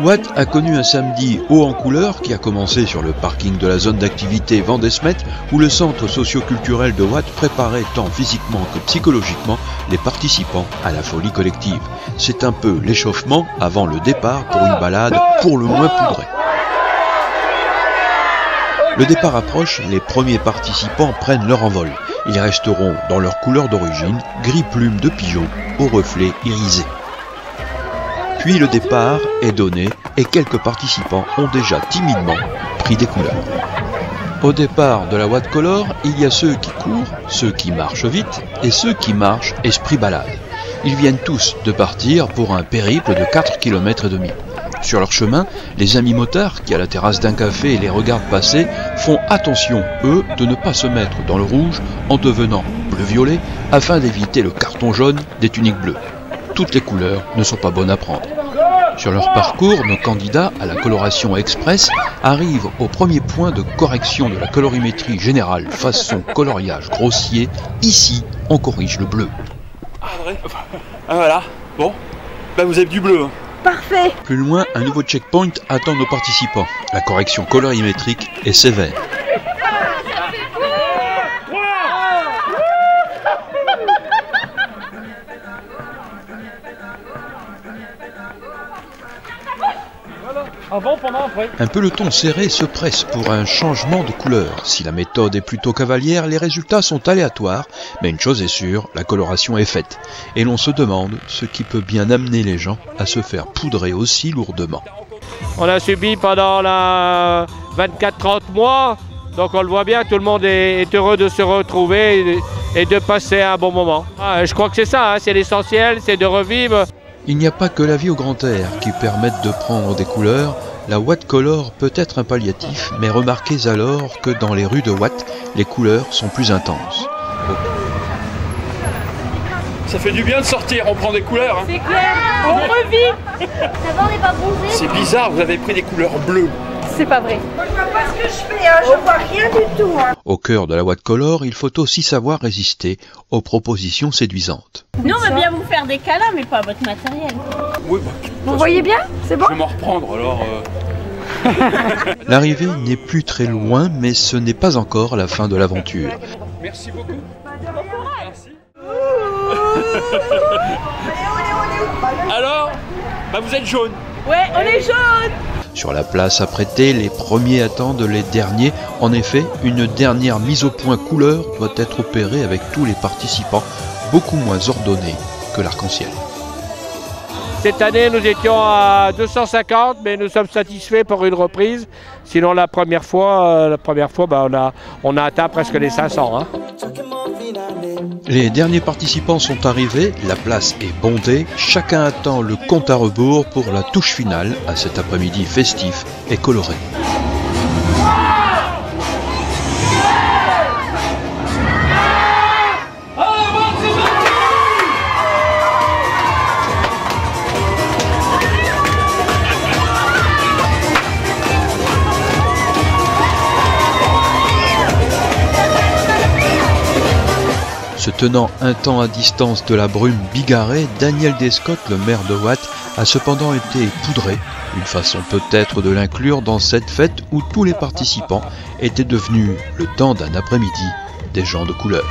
Watt a connu un samedi haut en couleur qui a commencé sur le parking de la zone d'activité Vendesmet où le centre socio-culturel de Watt préparait tant physiquement que psychologiquement les participants à la folie collective. C'est un peu l'échauffement avant le départ pour une balade pour le moins poudrée. Le départ approche, les premiers participants prennent leur envol. Ils resteront dans leur couleur d'origine, gris plume de pigeon aux reflets irisés. Puis le départ est donné et quelques participants ont déjà timidement pris des couleurs. Au départ de la Watt Color, il y a ceux qui courent, ceux qui marchent vite et ceux qui marchent esprit balade. Ils viennent tous de partir pour un périple de 4,5 km. Sur leur chemin, les amis motards qui à la terrasse d'un café les regardent passer font attention, eux, de ne pas se mettre dans le rouge en devenant bleu-violet afin d'éviter le carton jaune des tuniques bleues. Toutes les couleurs ne sont pas bonnes à prendre. Sur leur parcours, nos candidats à la coloration express arrivent au premier point de correction de la colorimétrie générale façon coloriage grossier. Ici, on corrige le bleu. Ah, vrai. Ah voilà, bon, bah vous avez du bleu. Parfait. Plus loin, un nouveau checkpoint attend nos participants. La correction colorimétrique est sévère. Avant, pendant, après. Un peloton serré se presse pour un changement de couleur. Si la méthode est plutôt cavalière, les résultats sont aléatoires, mais une chose est sûre, la coloration est faite. Et l'on se demande ce qui peut bien amener les gens à se faire poudrer aussi lourdement. On a subi pendant 24-30 mois, donc on le voit bien, tout le monde est heureux de se retrouver et de passer un bon moment. Je crois que c'est ça, hein, c'est l'essentiel, c'est de revivre. Il n'y a pas que la vie au grand air qui permette de prendre des couleurs. La Watt Color peut être un palliatif, mais remarquez alors que dans les rues de Watt, les couleurs sont plus intenses. Ça fait du bien de sortir, on prend des couleurs. Hein. C'est clair, on revit. D'abord, on n'est pas bronzé. C'est bizarre, vous avez pris des couleurs bleues. C'est pas vrai. Moi, je vois pas ce que je fais, hein. Je vois rien du tout. Hein. Au cœur de la Watt Color, il faut aussi savoir résister aux propositions séduisantes. Nous, on veut bien vous faire des câlins, mais pas votre matériel. Oui, bah, Vous voyez bien? C'est bon? je vais m'en reprendre alors. L'arrivée n'est plus très loin, mais ce n'est pas encore la fin de l'aventure. Merci beaucoup. Merci. Alors, bah vous êtes jaune. Ouais, on est jaune. Sur la place apprêtée, les premiers attendent les derniers. En effet, une dernière mise au point couleur doit être opérée avec tous les participants, beaucoup moins ordonnés que l'arc-en-ciel. Cette année, nous étions à 250, mais nous sommes satisfaits pour une reprise. Sinon, la première fois bah, on a atteint presque les 500. Hein. Les derniers participants sont arrivés, la place est bondée, chacun attend le compte à rebours pour la touche finale à cet après-midi festif et coloré. Se tenant un temps à distance de la brume bigarrée, Daniel Descott, le maire de Watt, a cependant été poudré, une façon peut-être de l'inclure dans cette fête où tous les participants étaient devenus, le temps d'un après-midi, des gens de couleur.